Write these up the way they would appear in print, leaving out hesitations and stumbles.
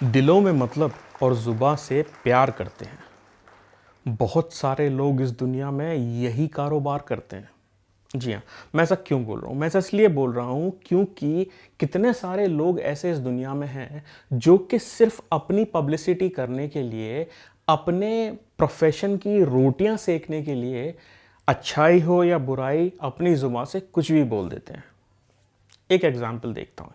दिलों में मतलब और ज़ुबां से प्यार करते हैं। बहुत सारे लोग इस दुनिया में यही कारोबार करते हैं। जी हाँ, मैं ऐसा क्यों बोल रहा हूँ? मैं ऐसा इसलिए बोल रहा हूँ क्योंकि कितने सारे लोग ऐसे इस दुनिया में हैं जो कि सिर्फ़ अपनी पब्लिसिटी करने के लिए, अपने प्रोफ़ेशन की रोटियाँ सेकने के लिए, अच्छाई हो या बुराई अपनी ज़ुबान से कुछ भी बोल देते हैं। एक एग्ज़ाम्पल देखता हूँ।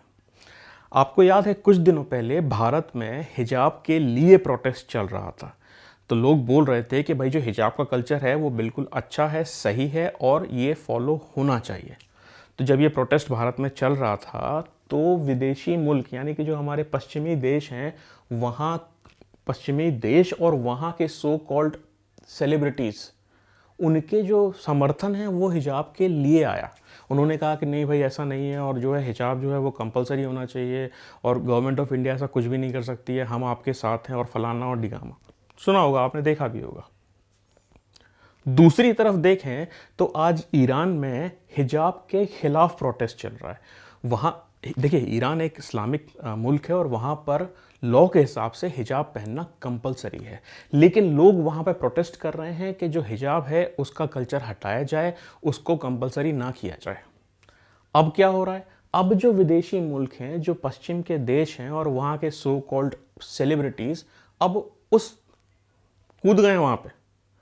आपको याद है कुछ दिनों पहले भारत में हिजाब के लिए प्रोटेस्ट चल रहा था। तो लोग बोल रहे थे कि भाई जो हिजाब का कल्चर है वो बिल्कुल अच्छा है, सही है और ये फॉलो होना चाहिए। तो जब ये प्रोटेस्ट भारत में चल रहा था तो विदेशी मुल्क यानी कि जो हमारे पश्चिमी देश हैं, वहाँ पश्चिमी देश और वहाँ के सो कॉल्ड सेलिब्रिटीज़, उनके जो समर्थन है वो हिजाब के लिए आया। उन्होंने कहा कि नहीं भाई ऐसा नहीं है और जो है हिजाब जो है वो कंपलसरी होना चाहिए और गवर्नमेंट ऑफ इंडिया ऐसा कुछ भी नहीं कर सकती है, हम आपके साथ हैं और फलाना और ढिकामा। सुना होगा आपने, देखा भी होगा। दूसरी तरफ देखें तो आज ईरान में हिजाब के खिलाफ प्रोटेस्ट चल रहा है। वहाँ देखिए, ईरान एक इस्लामिक मुल्क है और वहाँ पर लॉ के हिसाब से हिजाब पहनना कंपलसरी है। लेकिन लोग वहाँ पर प्रोटेस्ट कर रहे हैं कि जो हिजाब है उसका कल्चर हटाया जाए, उसको कंपलसरी ना किया जाए। अब क्या हो रहा है? अब जो विदेशी मुल्क हैं, जो पश्चिम के देश हैं और वहाँ के सो कॉल्ड सेलिब्रिटीज़ अब उस कूद गए वहाँ पे,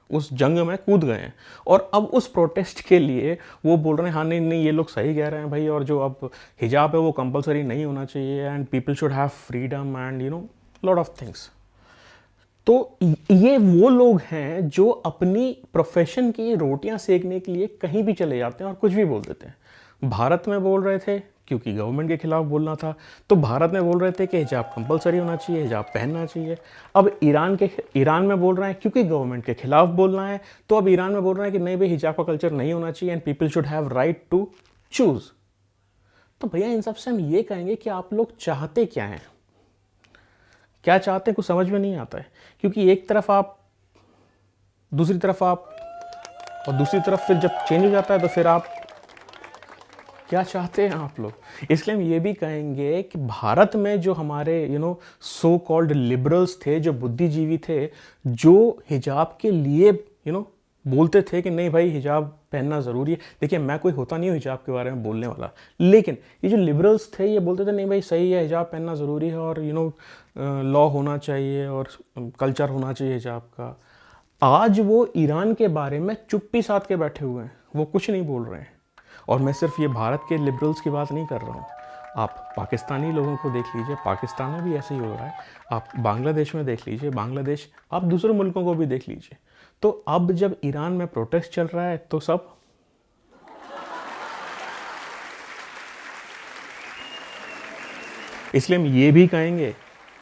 उस जंग में कूद गए हैं और अब उस प्रोटेस्ट के लिए वो बोल रहे हैं हाँ नहीं नहीं ये लोग सही कह रहे हैं भाई, और जो अब हिजाब है वो कंपलसरी नहीं होना चाहिए and people should have freedom and lot of things. तो ये वो लोग हैं जो अपनी प्रोफेशन की रोटियां सेकने के लिए कहीं भी चले जाते हैं और कुछ भी बोल देते हैं। भारत में बोल रहे थे क्योंकि गवर्नमेंट के खिलाफ बोलना था, तो भारत में बोल रहे थे कि हिजाब कंपलसरी होना चाहिए, हिजाब पहनना चाहिए। अब ईरान में बोल रहे हैं क्योंकि गवर्नमेंट के खिलाफ बोलना है, तो अब ईरान में बोल रहे हैं कि नहीं भाई हिजाब का कल्चर नहीं होना चाहिए and people should have right to choose. तो भैया इन सबसे हम ये कहेंगे कि आप लोग चाहते क्या हैं? क्या चाहते हैं कुछ समझ में नहीं आता है, क्योंकि एक तरफ आप, दूसरी तरफ आप, और दूसरी तरफ फिर जब चेंज हो जाता है तो फिर आप क्या चाहते हैं आप लोग। इसलिए हम ये भी कहेंगे कि भारत में जो हमारे सो कॉल्ड लिबरल्स थे, जो बुद्धिजीवी थे, जो हिजाब के लिए बोलते थे कि नहीं भाई हिजाब पहनना ज़रूरी है। देखिए मैं कोई होता नहीं हूँ हिजाब के बारे में बोलने वाला, लेकिन ये जो लिबरल्स थे ये बोलते थे नहीं भाई सही है, हिजाब पहनना ज़रूरी है और लॉ होना चाहिए और कल्चर होना चाहिए हिजाब का। आज वो ईरान के बारे में चुप्पी साध के बैठे हुए हैं, वो कुछ नहीं बोल रहे हैं। और मैं सिर्फ ये भारत के लिबरल्स की बात नहीं कर रहा हूँ, आप पाकिस्तानी लोगों को देख लीजिए, पाकिस्तान में भी ऐसे ही हो रहा है। आप बांग्लादेश में देख लीजिए, बांग्लादेश, आप दूसरे मुल्कों को भी देख लीजिए। तो अब जब ईरान में प्रोटेस्ट चल रहा है तो सब इसलिए हम ये भी कहेंगे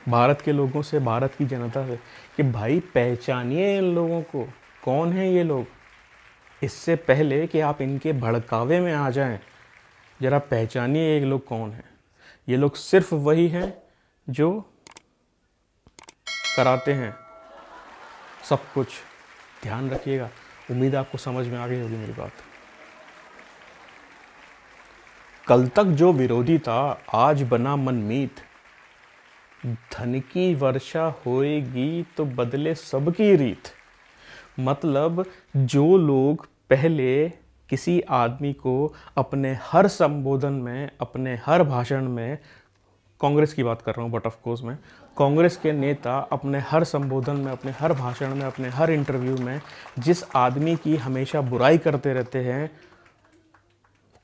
भारत के लोगों से, भारत की जनता से कि भाई पहचानिए इन लोगों को, कौन है ये लोग। इससे पहले कि आप इनके भड़कावे में आ जाएं, जरा पहचानिए ये लोग कौन हैं। ये लोग सिर्फ वही हैं जो कराते हैं सब कुछ। ध्यान रखिएगा। उम्मीद आपको समझ में आ गई होगी मेरी बात। कल तक जो विरोधी था आज बना मनमीत, धन की वर्षा होएगी तो बदले सबकी रीत। मतलब जो लोग पहले किसी आदमी को अपने हर संबोधन में, अपने हर भाषण में, कांग्रेस की बात कर रहा हूँ बट ऑफ कोर्स मैं, कांग्रेस के नेता अपने हर संबोधन में, अपने हर भाषण में, अपने हर इंटरव्यू में जिस आदमी की हमेशा बुराई करते रहते हैं,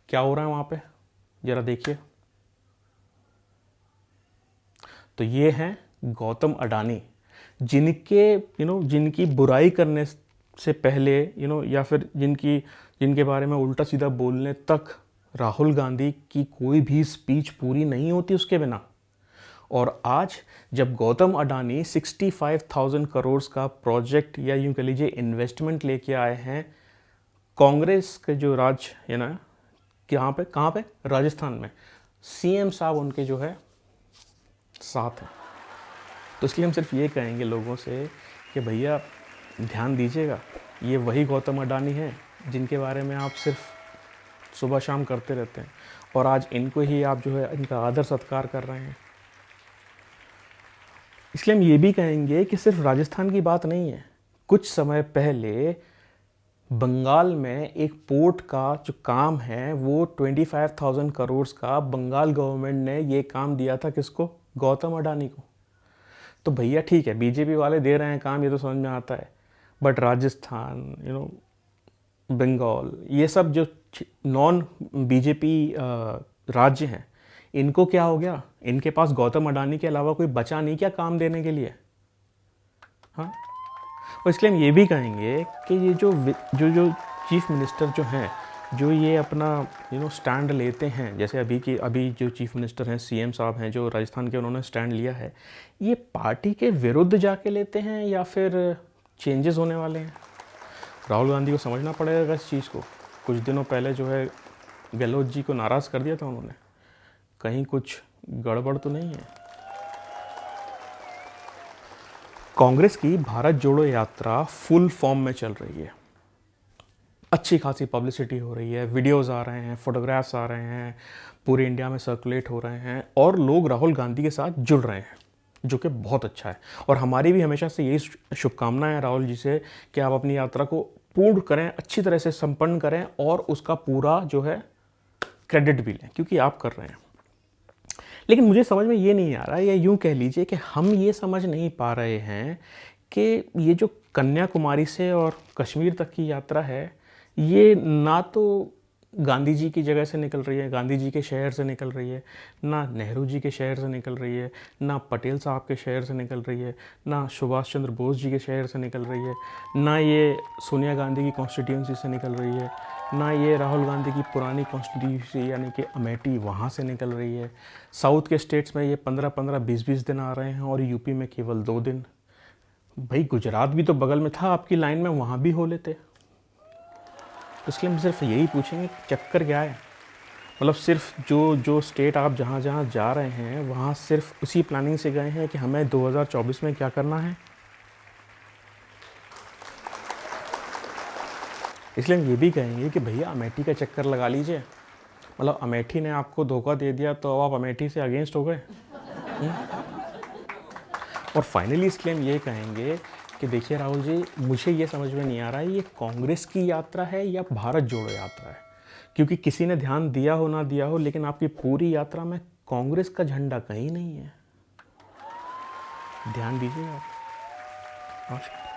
क्या हो रहा है वहाँ पे ज़रा देखिए। तो ये हैं गौतम अडानी, जिनके जिनकी बुराई करने से पहले या फिर जिनके बारे में उल्टा सीधा बोलने तक राहुल गांधी की कोई भी स्पीच पूरी नहीं होती उसके बिना। और आज जब गौतम अडानी 65,000 करोड़ का प्रोजेक्ट या यूं कह लीजिए इन्वेस्टमेंट लेके आए हैं, कांग्रेस के जो राज है ना, कहाँ पे राजस्थान में, सीएम साहब उनके जो है साथ हैं। तो इसलिए हम सिर्फ ये कहेंगे लोगों से कि भैया ध्यान दीजिएगा, ये वही गौतम अडानी हैं जिनके बारे में आप सिर्फ सुबह शाम करते रहते हैं और आज इनको ही आप जो है इनका आदर सत्कार कर रहे हैं। इसलिए हम ये भी कहेंगे कि सिर्फ राजस्थान की बात नहीं है। कुछ समय पहले बंगाल में एक पोर्ट का जो काम है वो 25,000 करोड़ का बंगाल गवर्नमेंट ने ये काम दिया था किसको? गौतम अडानी को। तो भैया ठीक है, बीजेपी वाले दे रहे हैं काम, ये तो समझ में आता है, बट राजस्थान, बंगाल, ये सब जो नॉन बीजेपी राज्य हैं, इनको क्या हो गया? इनके पास गौतम अडानी के अलावा कोई बचा नहीं क्या काम देने के लिए? हाँ। और इसलिए हम ये भी कहेंगे कि ये जो चीफ मिनिस्टर जो हैं, जो ये अपना स्टैंड लेते हैं, जैसे अभी जो चीफ मिनिस्टर हैं, सीएम साहब हैं, जो राजस्थान के, उन्होंने स्टैंड लिया है, ये पार्टी के विरुद्ध जाके लेते हैं या फिर चेंजेस होने वाले हैं? राहुल गांधी को समझना पड़ेगा इस चीज़ को। कुछ दिनों पहले जो है गहलोत जी को नाराज़ कर दिया था उन्होंने, कहीं कुछ गड़बड़ तो नहीं है? कांग्रेस की भारत जोड़ो यात्रा फुल फॉर्म में चल रही है, अच्छी खासी पब्लिसिटी हो रही है, वीडियोस आ रहे हैं, फोटोग्राफ्स आ रहे हैं, पूरे इंडिया में सर्कुलेट हो रहे हैं और लोग राहुल गांधी के साथ जुड़ रहे हैं, जो कि बहुत अच्छा है। और हमारी भी हमेशा से यही शुभकामनाएं है राहुल जी से कि आप अपनी यात्रा को पूर्ण करें, अच्छी तरह से संपन्न करें और उसका पूरा जो है क्रेडिट भी लें, क्योंकि आप कर रहे हैं। लेकिन मुझे समझ में ये नहीं आ रहा, या यूँ कह लीजिए कि हम ये समझ नहीं पा रहे हैं कि ये जो कन्याकुमारी से और कश्मीर तक की यात्रा है, ये ना तो गांधी जी की जगह से निकल रही है, गांधी जी के शहर से निकल रही है, ना नेहरू जी के शहर से निकल रही है, ना पटेल साहब के शहर से निकल रही है, ना सुभाष चंद्र बोस जी के शहर से निकल रही है, ना ये सोनिया गांधी की कॉन्स्टिट्यूंसी से निकल रही है, ना ये राहुल गांधी की पुरानी कॉन्स्टिट्यूंसी यानी कि अमेठी वहाँ से निकल रही है। साउथ के स्टेट्स में ये 15-15, 20-20 दिन आ रहे हैं और यूपी में केवल 2 दिन। भाई गुजरात भी तो बगल में था आपकी लाइन में, वहाँ भी हो लेते। इसलिए हम सिर्फ यही पूछेंगे चक्कर क्या है? मतलब सिर्फ जो स्टेट आप जहाँ जहाँ जा रहे हैं वहाँ सिर्फ उसी प्लानिंग से गए हैं कि हमें 2024 में क्या करना है? इसलिए हम ये भी कहेंगे कि भैया अमेठी का चक्कर लगा लीजिए। मतलब अमेठी ने आपको धोखा दे दिया तो अब आप अमेठी से अगेंस्ट हो गए। और फाइनली इसलिए हम ये कहेंगे कि देखिए राहुल जी, मुझे ये समझ में नहीं आ रहा है ये कांग्रेस की यात्रा है या भारत जोड़ो यात्रा है, क्योंकि किसी ने ध्यान दिया हो ना दिया हो, लेकिन आपकी पूरी यात्रा में कांग्रेस का झंडा कहीं नहीं है। ध्यान दीजिए आप। नमस्कार।